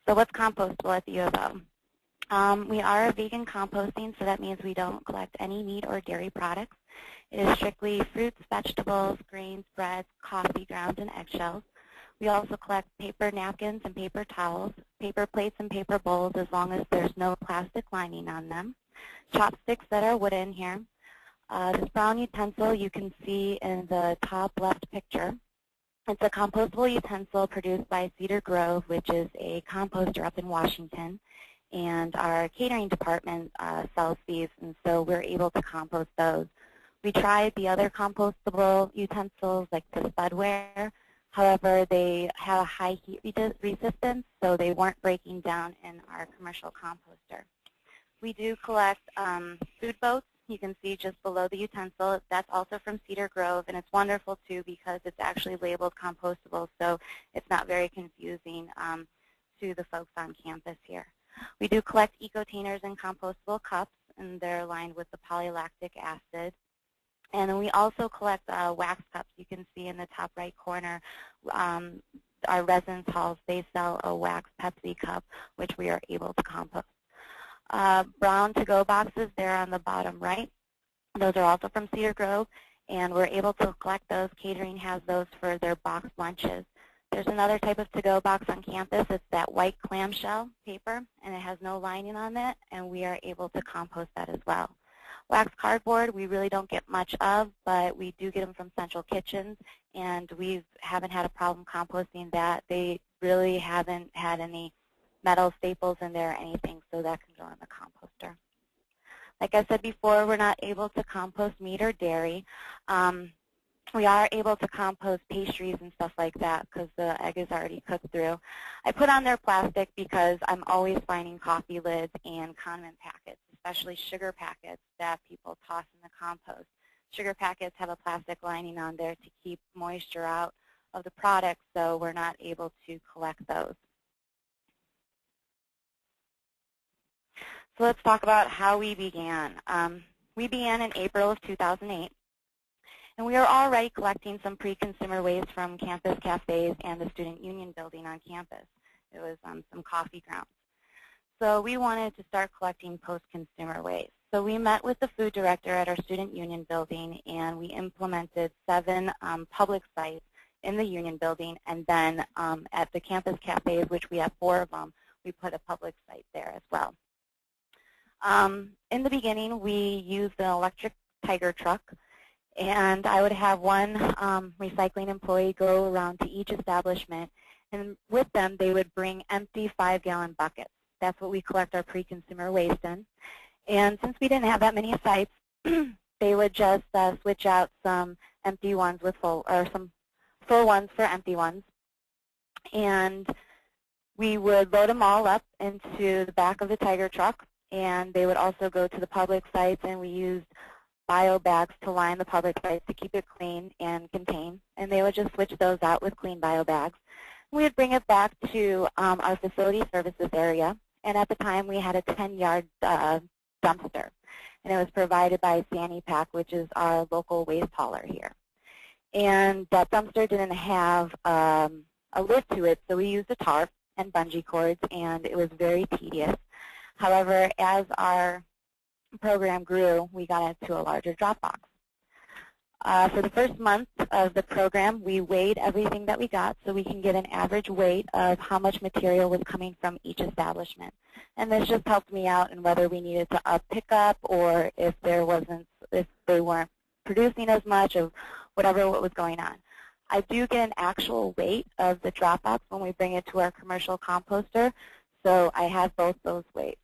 So what's compostable at the U of O? We are a vegan composting, so that means we don't collect any meat or dairy products. It is strictly fruits, vegetables, grains, breads, coffee grounds, and eggshells. We also collect paper napkins and paper towels, paper plates and paper bowls as long as there's no plastic lining on them. Chopsticks that are wooden here. This brown utensil you can see in the top left picture. It's a compostable utensil produced by Cedar Grove, which is a composter up in Washington. And our catering department sells these, and so we're able to compost those. We tried the other compostable utensils like the spudware. However, they have a high heat resistance, so they weren't breaking down in our commercial composter. We do collect food boats. You can see just below the utensil. That's also from Cedar Grove, and it's wonderful, too, because it's actually labeled compostable, so it's not very confusing to the folks on campus here. We do collect eco-tainers and compostable cups, and they're lined with the polylactic acid. And then we also collect wax cups. You can see in the top right corner, our residence halls, they sell a wax Pepsi cup, which we are able to compost. Brown to-go boxes there on the bottom right. Those are also from Cedar Grove, and we're able to collect those. Catering has those for their box lunches. There's another type of to-go box on campus. It's that white clamshell paper, and it has no lining on it, and we are able to compost that as well. Wax cardboard we really don't get much of, but we do get them from Central Kitchens, and we haven't had a problem composting that. They really haven't had any metal staples in there or anything, so that can go in the composter. Like I said before, we're not able to compost meat or dairy. We are able to compost pastries and stuff like that because the egg is already cooked through. I put on there plastic because I'm always finding coffee lids and condiment packets, especially sugar packets that people toss in the compost. Sugar packets have a plastic lining on there to keep moisture out of the product, so we're not able to collect those. So let's talk about how we began. We began in April of 2008. And we are already collecting some pre-consumer waste from campus cafes and the Student Union building on campus. It was some coffee grounds. So we wanted to start collecting post-consumer waste. So we met with the food director at our Student Union building, and we implemented 7 public sites in the Union building. And then at the campus cafes, which we have 4 of them, we put a public site there as well. In the beginning, we used an electric Tiger truck. And I would have one recycling employee go around to each establishment, and with them they would bring empty 5-gallon buckets. That's what we collect our pre-consumer waste in. And since we didn't have that many sites, they would just switch out some empty ones with full, or some full ones for empty ones. And we would load them all up into the back of the Tiger truck, and they would also go to the public sites, and we used bio bags to line the public sites to keep it clean and contained, and they would just switch those out with clean bio bags. We would bring it back to our facility services area, and at the time we had a 10-yard dumpster, and it was provided by Sandy Pack, which is our local waste hauler here. And that dumpster didn't have a lid to it, so we used a tarp and bungee cords, and it was very tedious. However, as our program grew, we got into a larger drop box. For the first month of the program, we weighed everything that we got so we can get an average weight of how much material was coming from each establishment. And this just helped me out in whether we needed to up pickup or if they weren't producing as much of what was going on. I do get an actual weight of the drop box when we bring it to our commercial composter, so I have both those weights.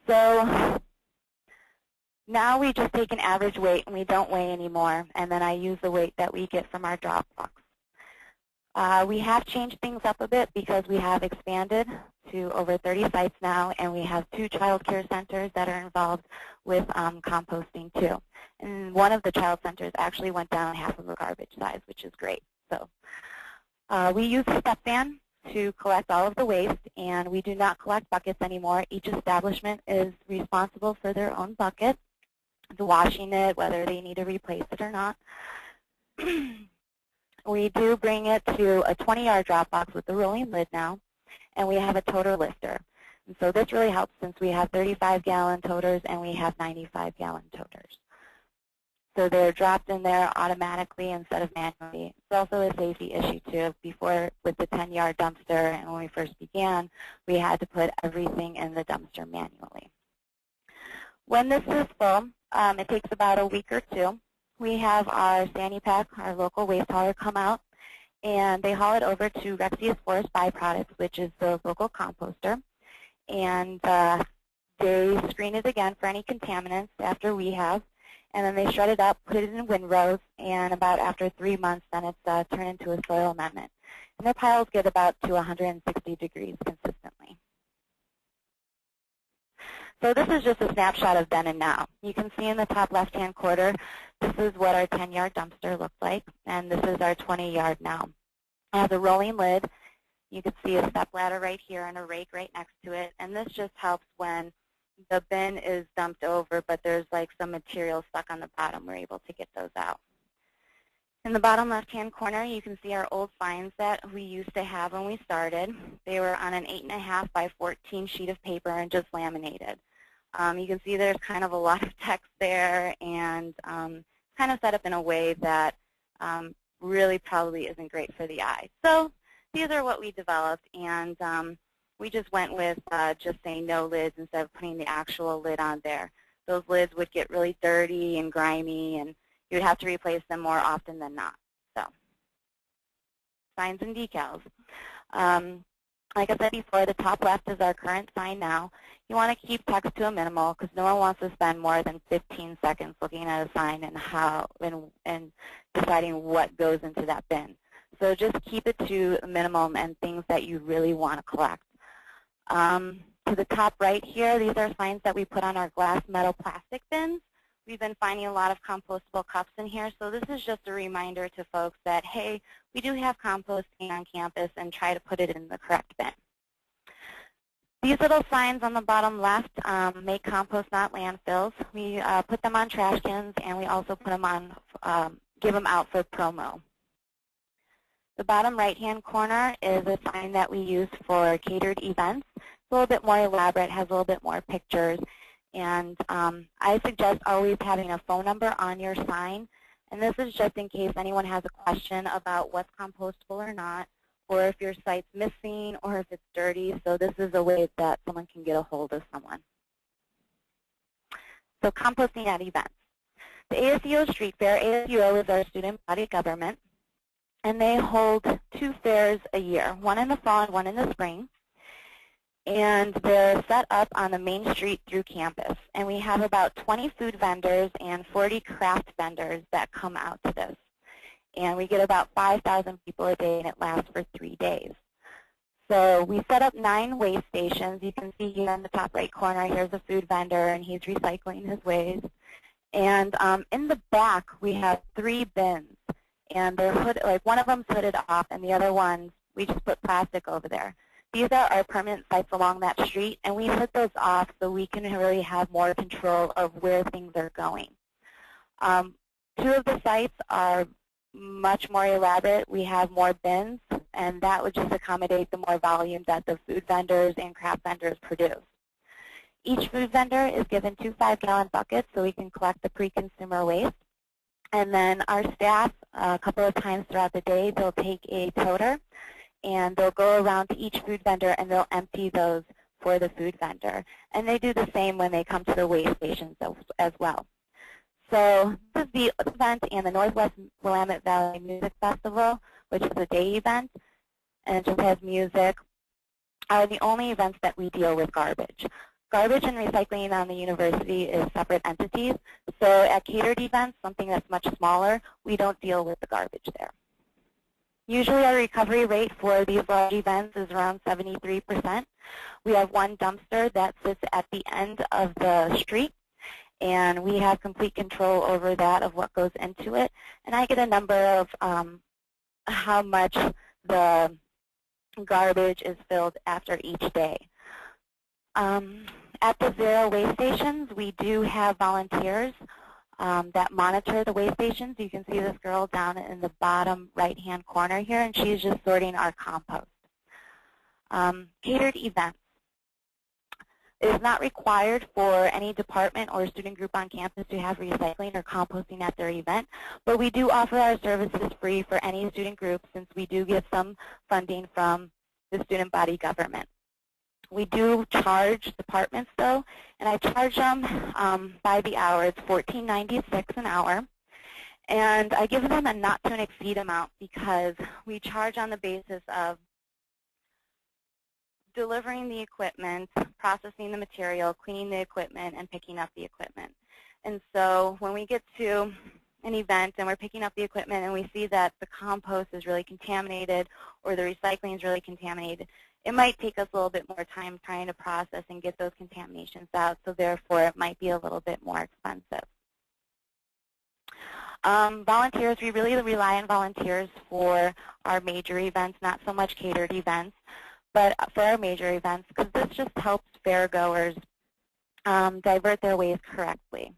So now we just take an average weight and we don't weigh anymore, and then I use the weight that we get from our drop box. We have changed things up a bit because we have expanded to over 30 sites now, and we have 2 child care centers that are involved with composting too. And one of the child centers actually went down half of the garbage size, which is great. So we use a step van to collect all of the waste, and we do not collect buckets anymore. Each establishment is responsible for their own bucket, washing it, whether they need to replace it or not. We do bring it to a 20-yard drop box with a rolling lid now, and we have a toter lifter. And so this really helps since we have 35-gallon toters and we have 95-gallon toters. So they're dropped in there automatically instead of manually. It's also a safety issue too. Before, with the 10-yard dumpster, and when we first began, we had to put everything in the dumpster manually. When this is full, it takes about a week or two. We have our Sandy Pack, our local waste hauler, come out, and they haul it over to Rexius Forest Byproducts, which is the local composter, and they screen it again for any contaminants after we have. And then they shred it up, put it in windrows, and about after 3 months, then it's turned into a soil amendment. And their piles get about to 160 degrees consistently. So this is just a snapshot of then and now. You can see in the top left-hand corner, this is what our 10-yard dumpster looks like, and this is our 20-yard now. It has a rolling lid. You can see a step ladder right here and a rake right next to it, and this just helps when the bin is dumped over, but there's like some material stuck on the bottom. We're able to get those out. In the bottom left-hand corner, you can see our old signs that we used to have when we started. They were on an 8.5 by 14 sheet of paper and just laminated. You can see there's kind of a lot of text there, and kind of set up in a way that really probably isn't great for the eye. So these are what we developed, and we just went with just saying no lids instead of putting the actual lid on there. Those lids would get really dirty and grimy, and you would have to replace them more often than not. So, signs and decals. Like I said before, the top left is our current sign now. You want to keep text to a minimal because no one wants to spend more than 15 seconds looking at a sign and deciding what goes into that bin. So just keep it to a minimum and things that you really want to collect. To the top right here, these are signs that we put on our glass, metal, plastic bins. We've been finding a lot of compostable cups in here, so this is just a reminder to folks that, hey, we do have composting on campus, and try to put it in the correct bin. These little signs on the bottom left make compost, not landfills. We put them on trash cans, and we also put them on, give them out for promo. The bottom right-hand corner is a sign that we use for catered events. It's a little bit more elaborate, has a little bit more pictures. And I suggest always having a phone number on your sign. And this is just in case anyone has a question about what's compostable or not, or if your site's missing, or if it's dirty. So this is a way that someone can get a hold of someone. So composting at events. The ASUO Street Fair, ASUO is our student body government, and they hold 2 fairs a year, one in the fall and one in the spring. And they're set up on the main street through campus. And we have about 20 food vendors and 40 craft vendors that come out to this. And we get about 5,000 people a day, and it lasts for 3 days. So we set up 9 waste stations. You can see here in the top right corner, here's a food vendor, and he's recycling his waste. And in the back, we have 3 bins. And they're hooded, like one of them's hooded off, and the other ones, we just put plastic over there. These are our permanent sites along that street, and we hood those off so we can really have more control of where things are going. 2 of the sites are much more elaborate. We have more bins, and that would just accommodate the more volume that the food vendors and craft vendors produce. Each food vendor is given 2 5-gallon buckets so we can collect the pre-consumer waste. And then our staff, a couple of times throughout the day, they'll take a toter, and they'll go around to each food vendor, and they'll empty those for the food vendor. And they do the same when they come to the waste stations as well. So this is the event and the Northwest Willamette Valley Music Festival, which is a day event, and it just has music, are the only events that we deal with garbage. Garbage and recycling on the university is separate entities. So at catered events, something that's much smaller, we don't deal with the garbage there. Usually our recovery rate for these large events is around 73%. We have 1 dumpster that sits at the end of the street, and we have complete control over that of what goes into it. And I get a number of how much the garbage is filled after each day. At the zero waste stations, we do have volunteers that monitor the waste stations. You can see this girl down in the bottom right-hand corner here, and she's just sorting our compost. Catered events. It is not required for any department or student group on campus to have recycling or composting at their event, but we do offer our services free for any student group since we do get some funding from the student body government. We do charge departments though, and I charge them by the hour. It's $14.96 an hour. And I give them a not to exceed amount because we charge on the basis of delivering the equipment, processing the material, cleaning the equipment, and picking up the equipment. And so when we get to an event and we're picking up the equipment and we see that the compost is really contaminated or the recycling is really contaminated, it might take us a little bit more time trying to process and get those contaminations out, so therefore it might be a little bit more expensive. Volunteers, we really rely on volunteers for our major events, not so much catered events, but for our major events, because this just helps fairgoers divert their waste correctly.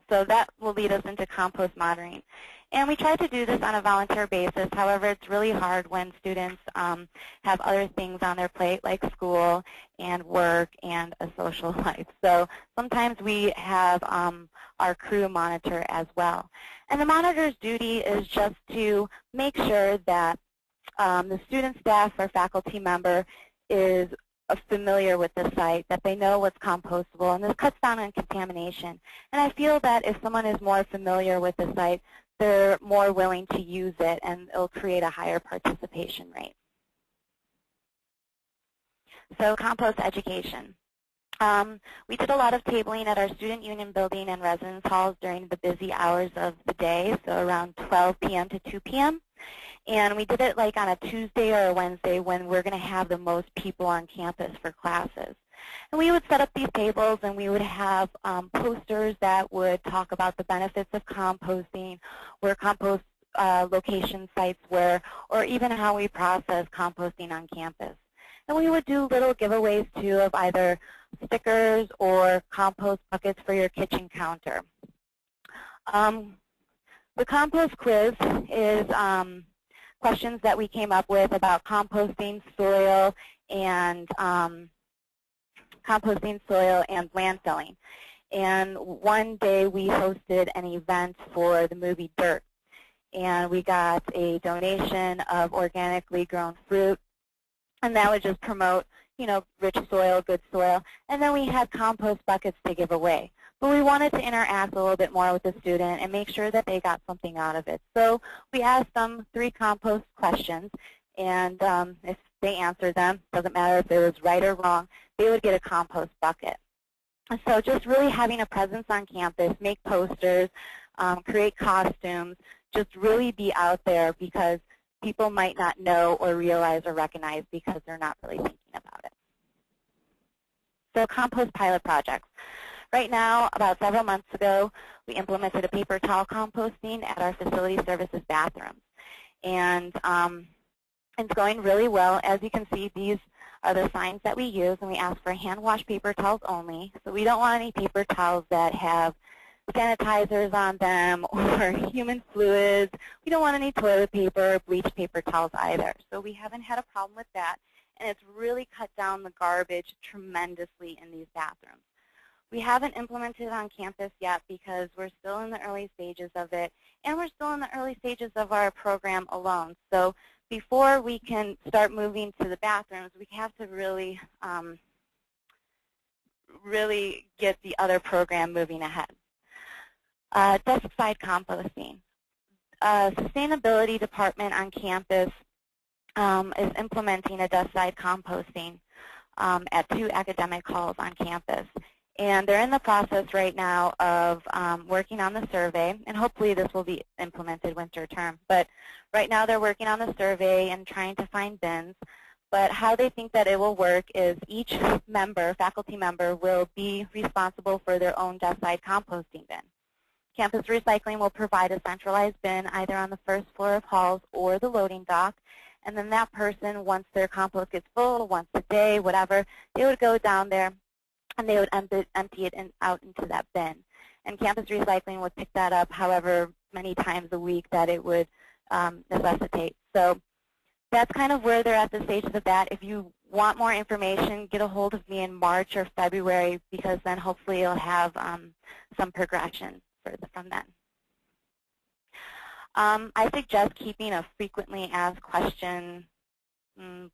So that will lead us into compost monitoring. And we try to do this on a volunteer basis. However, it's really hard when students have other things on their plate like school and work and a social life. So sometimes we have our crew monitor as well. And the monitor's duty is just to make sure that the student, staff, or faculty member is familiar with the site, that they know what's compostable, and this cuts down on contamination. And I feel that if someone is more familiar with the site, they're more willing to use it, and it'll create a higher participation rate. So compost education. We did a lot of tabling at our student union building and residence halls during the busy hours of the day, so around 12 p.m. to 2 p.m. And we did it like on a Tuesday or a Wednesday when we're going to have the most people on campus for classes. And we would set up these tables and we would have posters that would talk about the benefits of composting, where compost location sites were, or even how we process composting on campus. And we would do little giveaways too of either stickers or compost buckets for your kitchen counter. The compost quiz is questions that we came up with about composting, soil, and landfilling. And one day we hosted an event for the movie Dirt, and we got a donation of organically grown fruit, and that would just promote, you know, rich soil, good soil. And then we had compost buckets to give away. But we wanted to interact a little bit more with the student and make sure that they got something out of it. So we asked them 3 compost questions, and if they answered them, doesn't matter if it was right or wrong, they would get a compost bucket. And so just really having a presence on campus, make posters, create costumes, just really be out there because people might not know or realize or recognize because they're not really thinking about it. So compost pilot projects. Right now, about several months ago, we implemented a paper towel composting at our facility services bathrooms. And it's going really well. As you can see, these are the signs that we use, and we ask for hand-wash paper towels only. So we don't want any paper towels that have sanitizers on them or human fluids. We don't want any toilet paper or bleached paper towels either. So we haven't had a problem with that, and it's really cut down the garbage tremendously in these bathrooms. We haven't implemented it on campus yet because we're still in the early stages of it, and we're still in the early stages of our program alone. So before we can start moving to the bathrooms, we have to really, really get the other program moving ahead. Desk side composting. Sustainability department on campus is implementing a desk side composting at 2 academic halls on campus. And they're in the process right now of working on the survey, and hopefully this will be implemented winter term. But right now they're working on the survey and trying to find bins. But how they think that it will work is each member, faculty member, will be responsible for their own desk side composting bin. Campus Recycling will provide a centralized bin either on the first floor of halls or the loading dock. And then that person, once their compost gets full, once a day, whatever, they would go down there and they would empty it out into that bin. And Campus Recycling would pick that up however many times a week that it would necessitate. So that's kind of where they're at the stages of that. If you want more information, get a hold of me in March or February, because then hopefully you'll have some progression from then. I suggest keeping a frequently asked question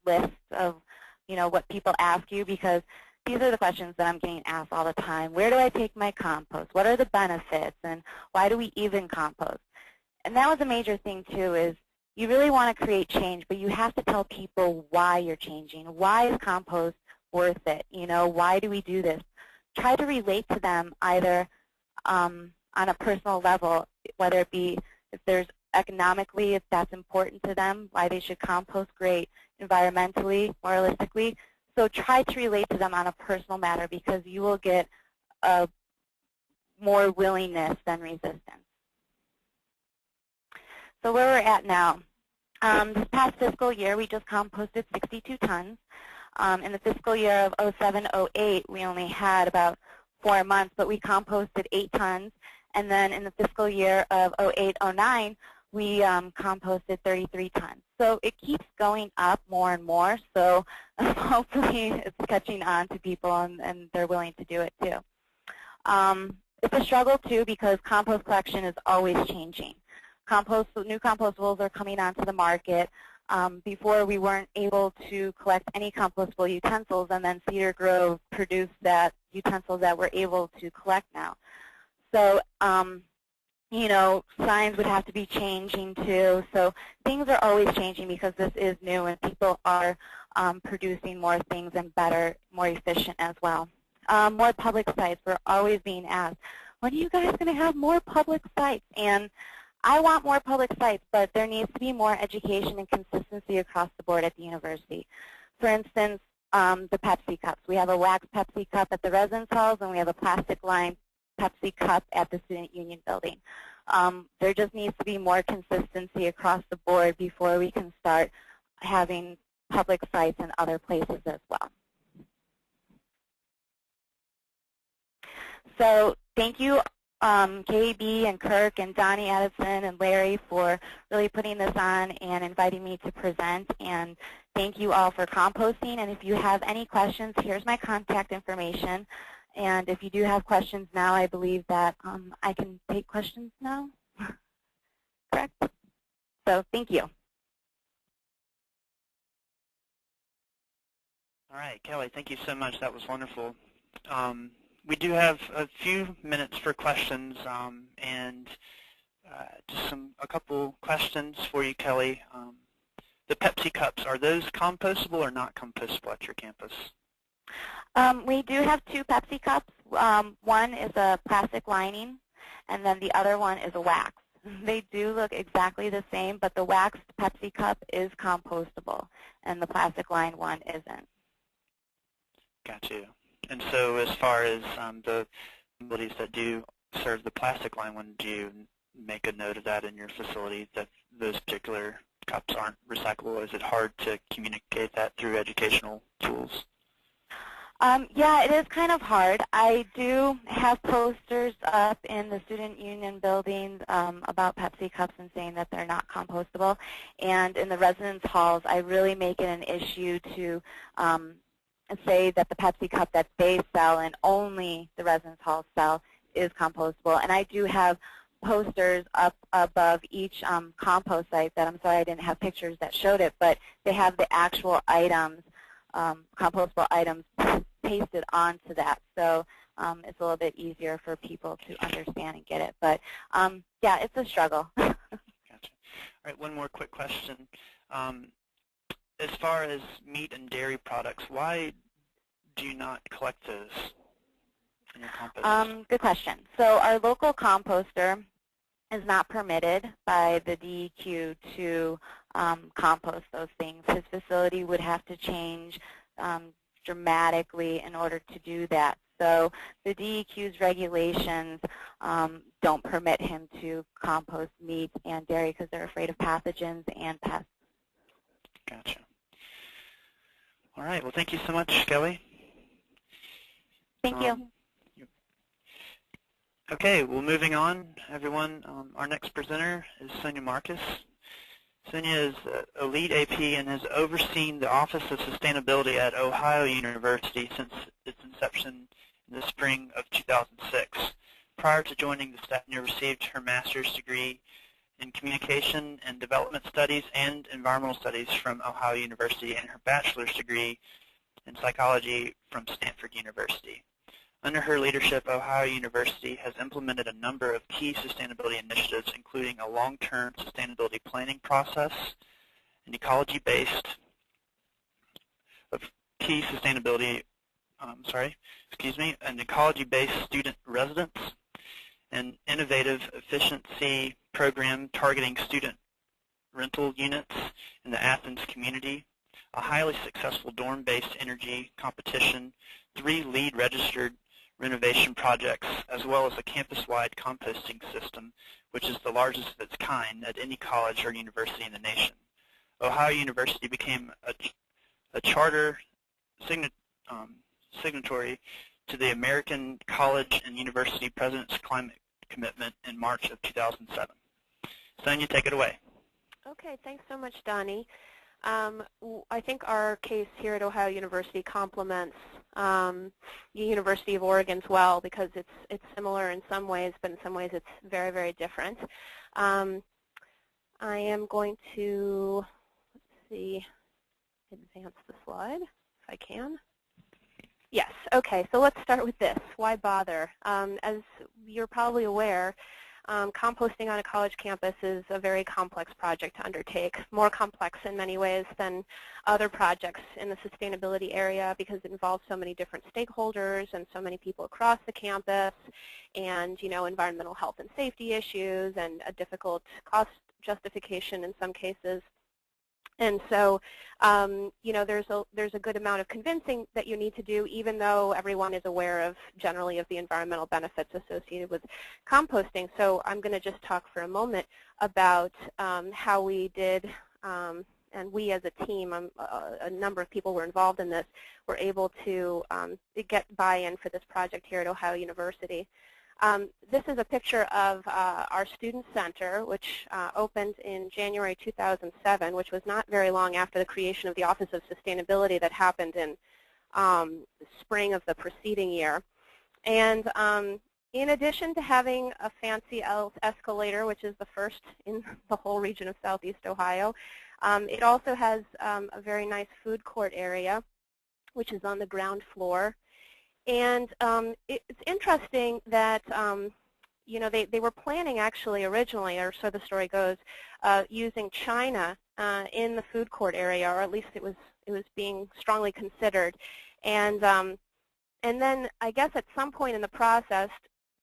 list of, what people ask you, because these are the questions that I'm getting asked all the time. Where do I take my compost? What are the benefits? And why do we even compost? And that was a major thing, too, is you really want to create change, but you have to tell people why you're changing. Why is compost worth it? Why do we do this? Try to relate to them either on a personal level, whether it be if there's economically, if that's important to them, why they should compost, great. Environmentally, moralistically. So try to relate to them on a personal matter, because you will get more willingness than resistance. So where we're at now, this past fiscal year, we just composted 62 tons. In the fiscal year of 07-08, we only had about 4 months, but we composted 8 tons. And then in the fiscal year of 08-09, we composted 33 tons. So it keeps going up more and more. So hopefully it's catching on to people, and they're willing to do it too. It's a struggle too, because compost collection is always changing. New compostables are coming onto the market. Before, we weren't able to collect any compostable utensils, and then Cedar Grove produced that utensils that we're able to collect now. So signs would have to be changing too. So things are always changing, because this is new and people are producing more things and better, more efficient as well. More public sites. We're always being asked, when are you guys going to have more public sites? And I want more public sites, but there needs to be more education and consistency across the board at the university. For instance, the Pepsi cups. We have a wax Pepsi cup at the residence halls, and we have a plastic lined Pepsi cup at the Student Union building. There just needs to be more consistency across the board before we can start having public sites in other places as well. So thank you, KB and Kirk and Donnie Addison and Larry, for really putting this on and inviting me to present. And thank you all for composting. And if you have any questions, here's my contact information. And if you do have questions now, I believe that I can take questions now. Correct? So thank you. All right, Kelly, thank you so much. That was wonderful. We do have a few minutes for questions, and just a couple questions for you, Kelly. The Pepsi cups, are those compostable or not compostable at your campus? We do have 2 Pepsi cups. One is a plastic lining, and then the other one is a wax. They do look exactly the same, but the waxed Pepsi cup is compostable, and the plastic lined one isn't. Got you. And so as far as the facilities that do serve the plastic line one, do you make a note of that in your facility, that those particular cups aren't recyclable? Is it hard to communicate that through educational tools? Yeah, it is kind of hard. I do have posters up in the Student Union building about Pepsi cups and saying that they're not compostable. And in the residence halls, I really make it an issue to say that the Pepsi cup that they sell and only the residence halls sell is compostable. And I do have posters up above each compost site that, I'm sorry I didn't have pictures that showed it, but they have the actual items, compostable items, pasted onto that. So it's a little bit easier for people to understand and get it. But yeah, it's a struggle. Gotcha. All right, one more quick question. As far as meat and dairy products, why do you not collect those in your compost? Good question. So our local composter is not permitted by the DEQ to compost those things. His facility would have to change dramatically in order to do that. So the DEQ's regulations don't permit him to compost meat and dairy because they're afraid of pathogens and pests. Gotcha. All right. Well, thank you so much, Kelly. Thank you. Okay. Well, moving on, everyone. Our next presenter is Sonia Marcus. Sonia is a lead AP and has overseen the Office of Sustainability at Ohio University since its inception in the spring of 2006. Prior to joining the staff, Sonia received her master's degree in Communication and Development Studies and Environmental Studies from Ohio University and her bachelor's degree in Psychology from Stanford University. Under her leadership, Ohio University has implemented a number of key sustainability initiatives, including a long-term sustainability planning process, an ecology-based an ecology-based student residence, an innovative efficiency program targeting student rental units in the Athens community, a highly successful dorm-based energy competition, 3 LEED registered renovation projects, as well as a campus-wide composting system, which is the largest of its kind at any college or university in the nation. Ohio University became a charter signatory to the American College and University President's Climate Commitment in March of 2007. Sonia, take it away. Okay, thanks so much, Donnie. I think our case here at Ohio University complements the University of Oregon's well, because it's similar in some ways, but in some ways it's very, very different. I am going to, let's see, advance the slide if I can. Yes, okay, so let's start with this. Why bother? As you're probably aware, composting on a college campus is a very complex project to undertake, more complex in many ways than other projects in the sustainability area, because it involves so many different stakeholders and so many people across the campus, and environmental health and safety issues, and a difficult cost justification in some cases. And so, there's a good amount of convincing that you need to do, even though everyone is aware of generally of the environmental benefits associated with composting. So I'm going to just talk for a moment about how we did, and we as a team, a number of people were involved in this, were able to get buy-in for this project here at Ohio University. This is a picture of our Student Center, which opened in January 2007, which was not very long after the creation of the Office of Sustainability that happened in spring of the preceding year. And in addition to having a fancy escalator, which is the first in the whole region of Southeast Ohio, it also has a very nice food court area, which is on the ground floor. And it's interesting that they were planning actually originally, or so the story goes, using China in the food court area, or at least it was being strongly considered. And then I guess at some point in the process,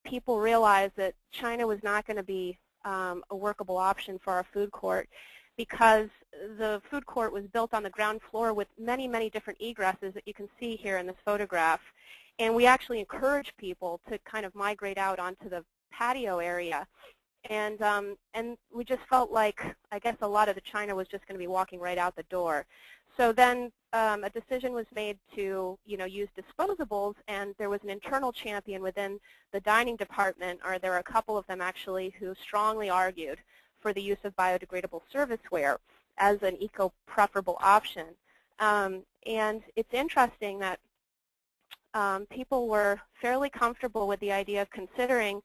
people realized that China was not going to be a workable option for our food court, because the food court was built on the ground floor with many, many different egresses that you can see here in this photograph. And we actually encourage people to kind of migrate out onto the patio area. And we just felt like, I guess a lot of the China was just going to be walking right out the door. So then a decision was made to use disposables, and there was an internal champion within the dining department, or there were a couple of them actually, who strongly argued for the use of biodegradable serviceware as an eco-preferable option. And it's interesting that people were fairly comfortable with the idea of considering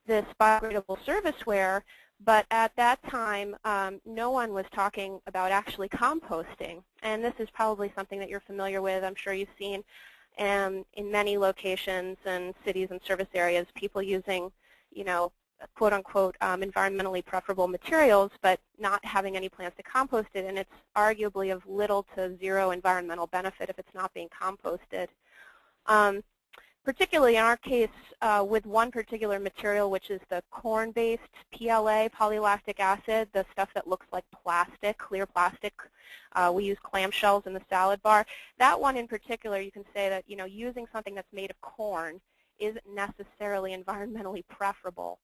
this biodegradable serviceware, but at that time, no one was talking about actually composting. And this is probably something that you're familiar with. I'm sure you've seen in many locations and cities and service areas, people using, quote-unquote, environmentally preferable materials, but not having any plans to compost it. And it's arguably of little to zero environmental benefit if it's not being composted. Particularly in our case with one particular material, which is the corn-based PLA, polylactic acid, the stuff that looks like plastic, clear plastic. We use clamshells in the salad bar. That one in particular, you can say that using something that's made of corn isn't necessarily environmentally preferable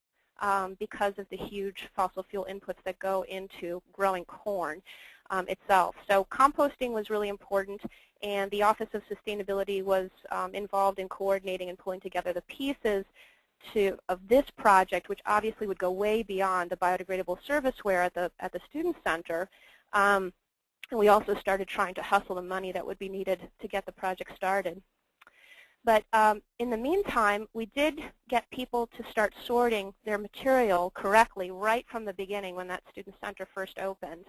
because of the huge fossil fuel inputs that go into growing corn itself. So composting was really important, and the Office of Sustainability was involved in coordinating and pulling together the pieces of this project, which obviously would go way beyond the biodegradable serviceware at the Student Center. And we also started trying to hustle the money that would be needed to get the project started. But in the meantime, we did get people to start sorting their material correctly right from the beginning when that Student Center first opened.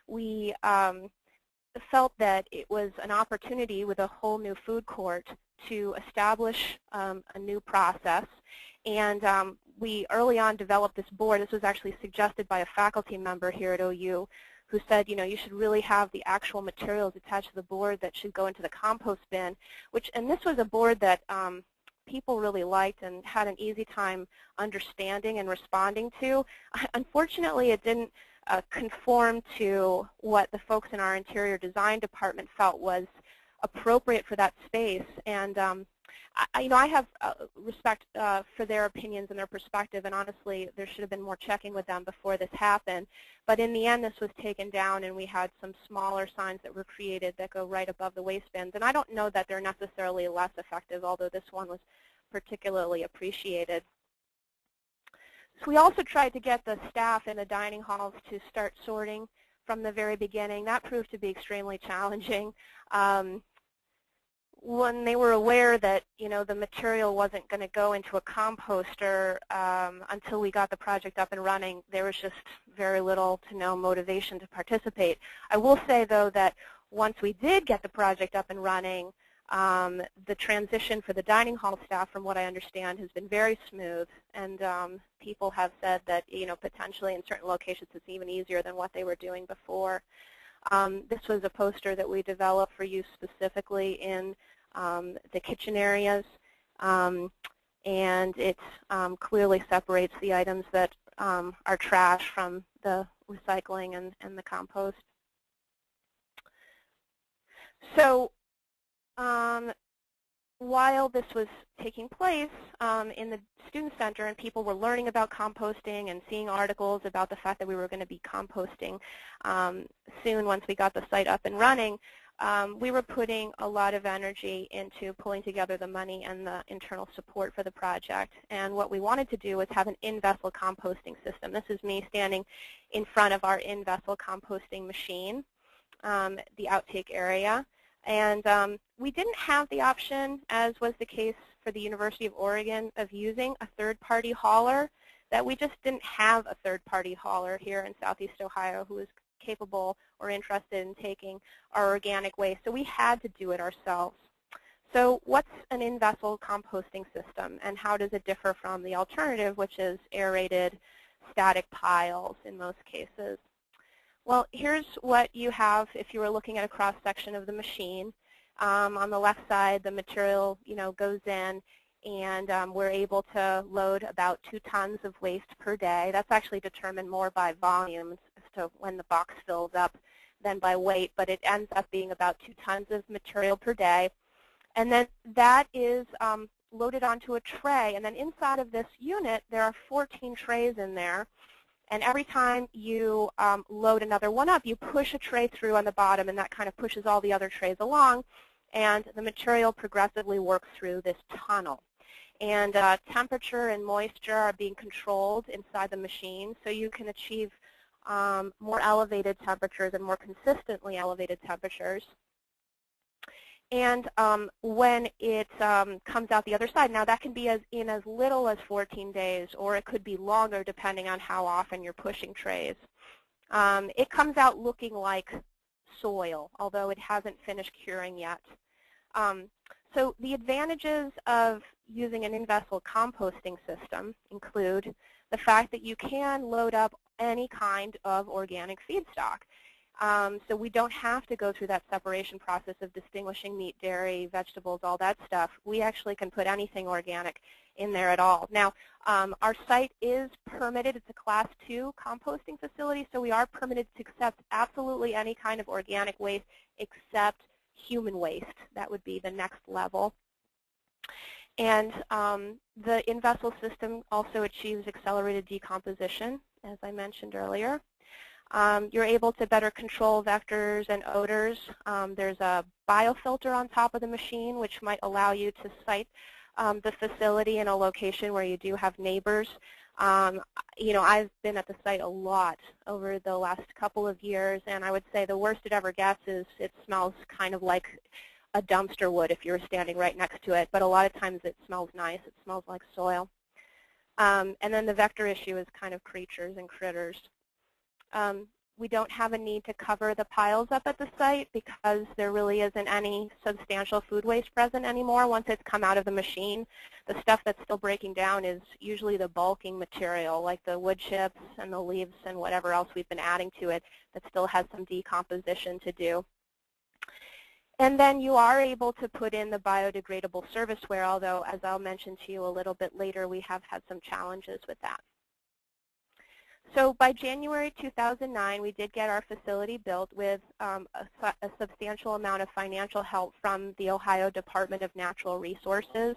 We felt that it was an opportunity with a whole new food court to establish a new process. And we early on developed this board. This was actually suggested by a faculty member here at OU who said, you should really have the actual materials attached to the board that should go into the compost bin, and this was a board that people really liked and had an easy time understanding and responding to. Unfortunately, it didn't conform to what the folks in our interior design department felt was appropriate for that space. And I have respect for their opinions and their perspective, and honestly, there should have been more checking with them before this happened. But in the end, this was taken down, and we had some smaller signs that were created that go right above the waste bins. And I don't know that they're necessarily less effective, although this one was particularly appreciated. So we also tried to get the staff in the dining halls to start sorting from the very beginning. That proved to be extremely challenging. When they were aware that the material wasn't going to go into a composter until we got the project up and running, there was just very little to no motivation to participate. I will say, though, that once we did get the project up and running, the transition for the dining hall staff, from what I understand, has been very smooth, and people have said that potentially in certain locations it's even easier than what they were doing before. This was a poster that we developed for use specifically in the kitchen areas, and it clearly separates the items that are trash from the recycling and the compost. So while this was taking place in the Student Center and people were learning about composting and seeing articles about the fact that we were going to be composting soon once we got the site up and running, we were putting a lot of energy into pulling together the money and the internal support for the project. And what we wanted to do was have an in-vessel composting system. This is me standing in front of our in-vessel composting machine, the outtake area. And we didn't have the option, as was the case for the University of Oregon, of using a third-party hauler. That we just didn't have a third-party hauler here in Southeast Ohio who was capable or interested in taking our organic waste. So we had to do it ourselves. So what's an in-vessel composting system, and how does it differ from the alternative, which is aerated static piles in most cases? Well, here's what you have if you were looking at a cross-section of the machine. On the left side, the material goes in, and we're able to load about 2 tons of waste per day. That's actually determined more by volume as to when the box fills up than by weight, but it ends up being about 2 tons of material per day. And then that is loaded onto a tray, and then inside of this unit, there are 14 trays in there. And every time you load another one up, you push a tray through on the bottom, and that kind of pushes all the other trays along, and the material progressively works through this tunnel. And temperature and moisture are being controlled inside the machine, so you can achieve more elevated temperatures and more consistently elevated temperatures. And when it comes out the other side, now that can be in as little as 14 days, or it could be longer depending on how often you're pushing trays. It comes out looking like soil, although it hasn't finished curing yet. So the advantages of using an in-vessel composting system include the fact that you can load up any kind of organic feedstock. So we don't have to go through that separation process of distinguishing meat, dairy, vegetables, all that stuff. We actually can put anything organic in there at all. Now, our site is permitted. It's a Class 2 composting facility, so we are permitted to accept absolutely any kind of organic waste except human waste. That would be the next level. And the in-vessel system also achieves accelerated decomposition, as I mentioned earlier. You're able to better control vectors and odors. There's a biofilter on top of the machine, which might allow you to cite the facility in a location where you do have neighbors. You know, I've been at the site a lot over the last couple of years, and I would say the worst it ever gets is it smells kind of like a dumpster would if you were standing right next to it, but a lot of times it smells nice. It smells like soil. And then the vector issue is kind of creatures and critters. We don't have a need to cover the piles up at the site because there really isn't any substantial food waste present anymore once it's come out of the machine. The stuff that's still breaking down is usually the bulking material, like the wood chips and the leaves and whatever else we've been adding to it that still has some decomposition to do. And then you are able to put in the biodegradable serviceware, although, as I'll mention to you a little bit later, we have had some challenges with that. So by January 2009, we did get our facility built with a substantial amount of financial help from the Ohio Department of Natural Resources,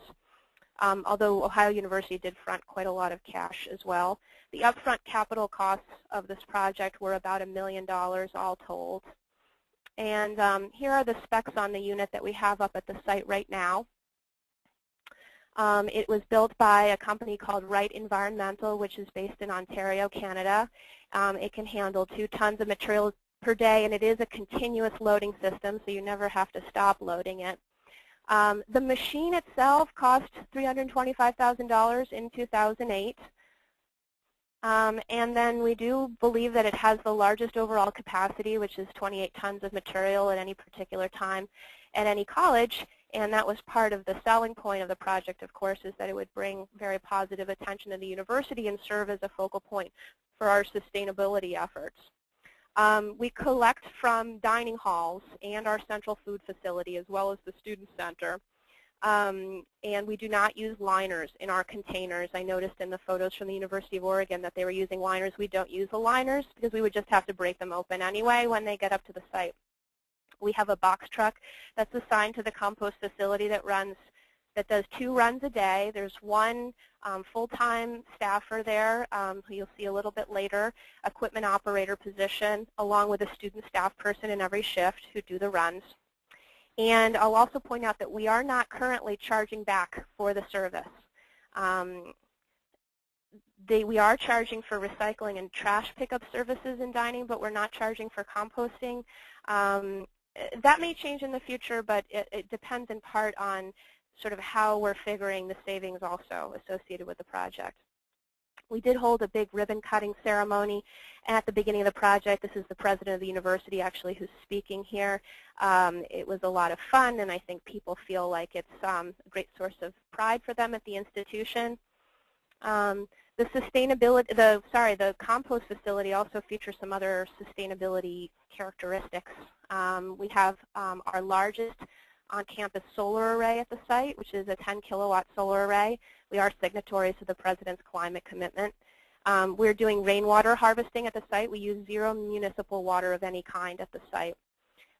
although Ohio University did front quite a lot of cash as well. The upfront capital costs of this project were about $1 million all told. And here are the specs on the unit that we have up at the site right now. It was built by a company called Wright Environmental, which is based in Ontario, Canada. It can handle 2 tons of materials per day, and it is a continuous loading system, so you never have to stop loading it. The machine itself cost $325,000 in 2008. And then we do believe that it has the largest overall capacity, which is 28 tons of material at any particular time at any college. And that was part of the selling point of the project, of course, is that it would bring very positive attention to the university and serve as a focal point for our sustainability efforts. We collect from dining halls and our central food facility as well as the student center. And we do not use liners in our containers. I noticed in the photos from the University of Oregon that they were using liners. We don't use the liners because we would just have to break them open anyway when they get up to the site. We have a box truck that's assigned to the compost facility that does 2 runs a day. There's one full-time staffer there, who you'll see a little bit later, equipment operator position, along with a student staff person in every shift who do the runs. And I'll also point out that we are not currently charging back for the service. We are charging for recycling and trash pickup services in dining, but we're not charging for composting. That may change in the future, but it depends in part on sort of how we're figuring the savings also associated with the project. We did hold a big ribbon cutting ceremony at the beginning of the project. This is the president of the university actually who's speaking here. It was a lot of fun, and I think people feel like it's a great source of pride for them at the institution. The compost facility also features some other sustainability characteristics. We have our largest on-campus solar array at the site, which is a 10-kilowatt solar array. We are signatories to the President's climate commitment. We're doing rainwater harvesting at the site. We use 0 municipal water of any kind at the site.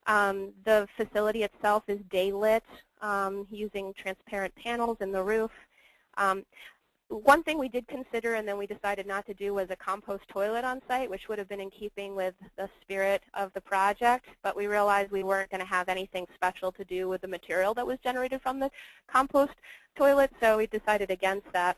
The facility itself is day lit using transparent panels in the roof. One thing we did consider and then we decided not to do was a compost toilet on site, which would have been in keeping with the spirit of the project, but we realized we weren't going to have anything special to do with the material that was generated from the compost toilet, so we decided against that.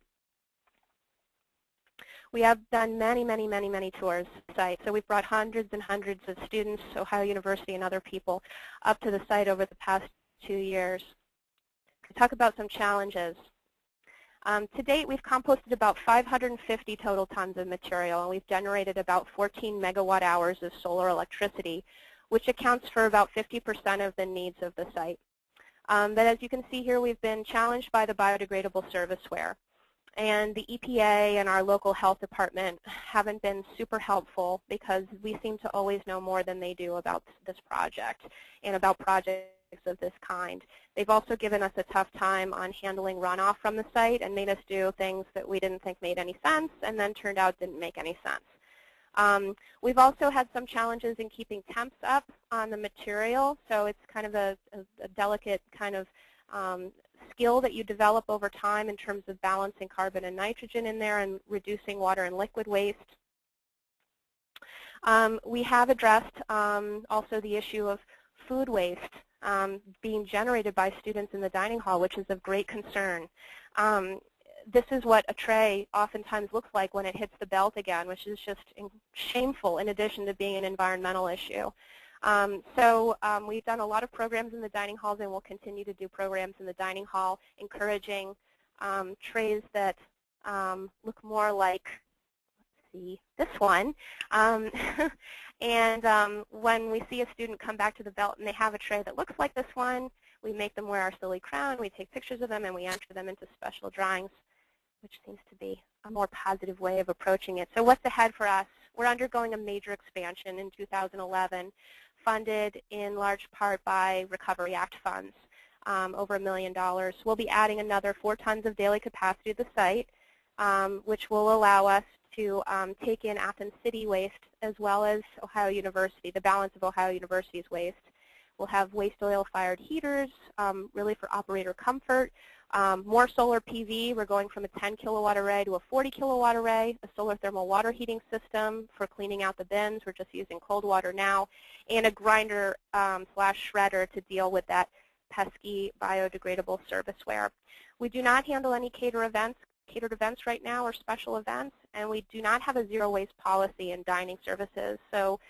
We have done many, many, many, many tours of the site, so we've brought hundreds and hundreds of students, Ohio University and other people, up to the site over the past 2 years. To talk about some challenges. To date, we've composted about 550 total tons of material, and we've generated about 14 megawatt hours of solar electricity, which accounts for about 50% of the needs of the site. But as you can see here, we've been challenged by the biodegradable serviceware. And the EPA and our local health department haven't been super helpful because we seem to always know more than they do about this project and about projects of this kind. They've also given us a tough time on handling runoff from the site and made us do things that we didn't think made any sense and then turned out didn't make any sense. We've also had some challenges in keeping temps up on the material, so it's kind of a delicate kind of skill that you develop over time in terms of balancing carbon and nitrogen in there and reducing water and liquid waste. We have addressed also the issue of food waste being generated by students in the dining hall, which is of great concern. This is what a tray oftentimes looks like when it hits the belt again, which is just shameful in addition to being an environmental issue. We've done a lot of programs in the dining halls, and we'll continue to do programs in the dining hall, encouraging trays that look more like, let's see, this one. When we see a student come back to the belt and they have a tray that looks like this one, we make them wear our silly crown, we take pictures of them, and we enter them into special drawings, which seems to be a more positive way of approaching it. So what's ahead for us? We're undergoing a major expansion in 2011, funded in large part by Recovery Act funds, over $1 million. We'll be adding another 4 tons of daily capacity to the site, which will allow us to take in Athens City waste as well as Ohio University, the balance of Ohio University's waste. We'll have waste oil-fired heaters, really for operator comfort. More solar PV. We're going from a 10 kilowatt array to a 40 kilowatt array, a solar thermal water heating system for cleaning out the bins. We're just using cold water now, and a grinder slash shredder to deal with that pesky biodegradable serviceware. We do not handle any catered events right now or special events, and we do not have a zero waste policy in dining services. So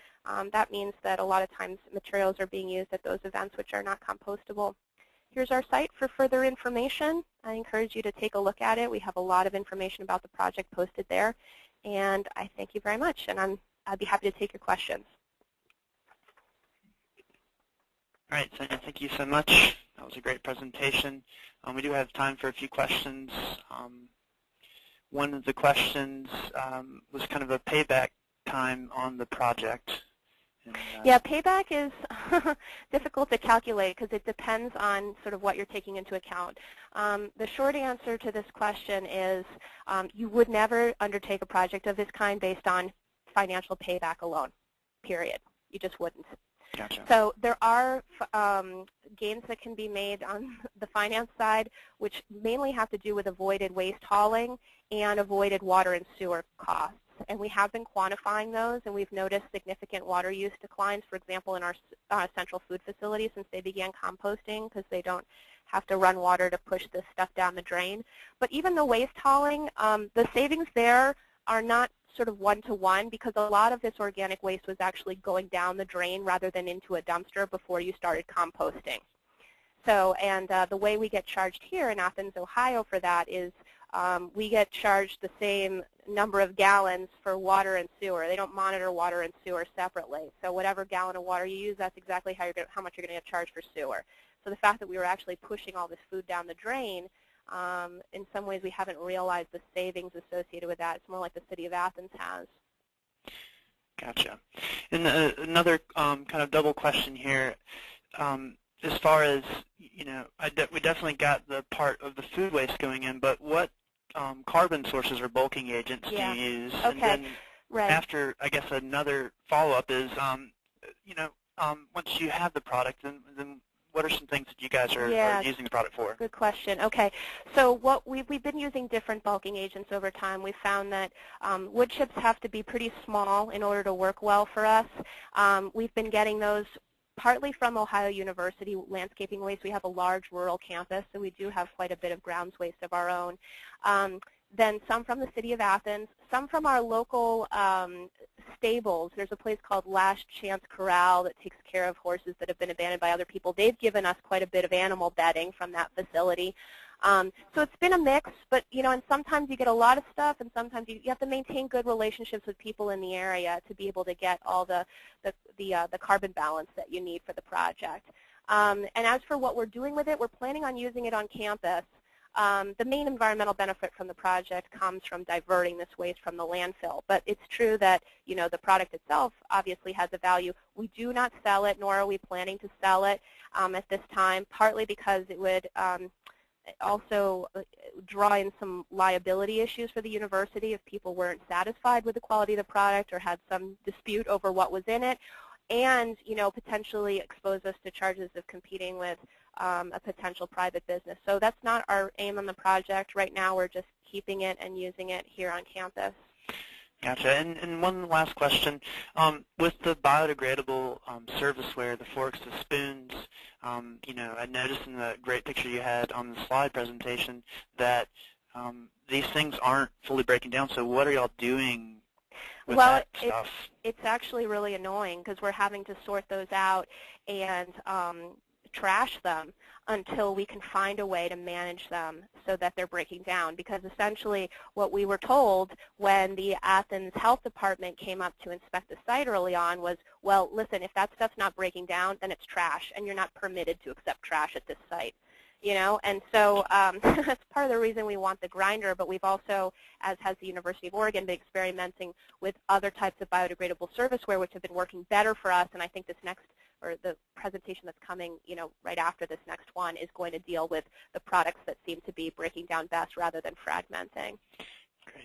that means that a lot of times materials are being used at those events which are not compostable. Here's our site for further information. I encourage you to take a look at it. We have a lot of information about the project posted there. And I thank you very much, and I'd be happy to take your questions. All right, Sonia, thank you so much. That was a great presentation. We do have time for a few questions. One of the questions was kind of a payback time on the project. And, yeah, payback is difficult to calculate because it depends on sort of what you're taking into account. The short answer to this question is you would never undertake a project of this kind based on financial payback alone, period. You just wouldn't. Gotcha. So there are gains that can be made on the finance side, which mainly have to do with avoided waste hauling and avoided water and sewer costs. And we have been quantifying those, and we've noticed significant water use declines, for example, in our central food facility since they began composting, because they don't have to run water to push this stuff down the drain. But even the waste hauling, the savings there are not sort of one-to-one, because a lot of this organic waste was actually going down the drain rather than into a dumpster before you started composting. So, and the way we get charged here in Athens, Ohio for that is we get charged the same number of gallons for water and sewer. They don't monitor water and sewer separately. So whatever gallon of water you use, that's exactly how much you're going to get charged for sewer. So the fact that we were actually pushing all this food down the drain, in some ways we haven't realized the savings associated with that. It's more like the city of Athens has. Gotcha. And another kind of double question here. As far as, you know, we definitely got the part of the food waste going in, but what carbon sources or bulking agents do you use? Okay. And then right. after, I guess another follow-up is, you know, once you have the product, then what are some things that you guys are using the product for? Good question. Okay, so what we've been using different bulking agents over time. We've found that wood chips have to be pretty small in order to work well for us. We've been getting those partly from Ohio University landscaping waste. We have a large rural campus, so we do have quite a bit of grounds waste of our own. Then some from the city of Athens, some from our local stables. There's a place called Last Chance Corral that takes care of horses that have been abandoned by other people. They've given us quite a bit of animal bedding from that facility. So it's been a mix, but you know, and sometimes you get a lot of stuff, and sometimes you have to maintain good relationships with people in the area to be able to get all the carbon balance that you need for the project. And as for what we're doing with it, we're planning on using it on campus. The main environmental benefit from the project comes from diverting this waste from the landfill. But it's true that, you know, the product itself obviously has a value. We do not sell it, nor are we planning to sell it at this time, partly because it would also draw in some liability issues for the university if people weren't satisfied with the quality of the product or had some dispute over what was in it, and, you know, potentially expose us to charges of competing with a potential private business. So that's not our aim on the project. Right now we're just keeping it and using it here on campus. Gotcha. And one last question. With the biodegradable serviceware, the forks, the spoons, I noticed in the great picture you had on the slide presentation that these things aren't fully breaking down. So what are y'all doing with that stuff? It's actually really annoying because we're having to sort those out and trash them until we can find a way to manage them so that they're breaking down. Because essentially what we were told when the Athens Health Department came up to inspect the site early on was, well, listen, if that stuff's not breaking down, then it's trash, and you're not permitted to accept trash at this site. And so that's part of the reason we want the grinder, but we've also, as has the University of Oregon, been experimenting with other types of biodegradable serviceware, which have been working better for us, and I think this next, or the presentation that's coming, right after this next one is going to deal with the products that seem to be breaking down best rather than fragmenting. Great.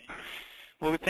Well,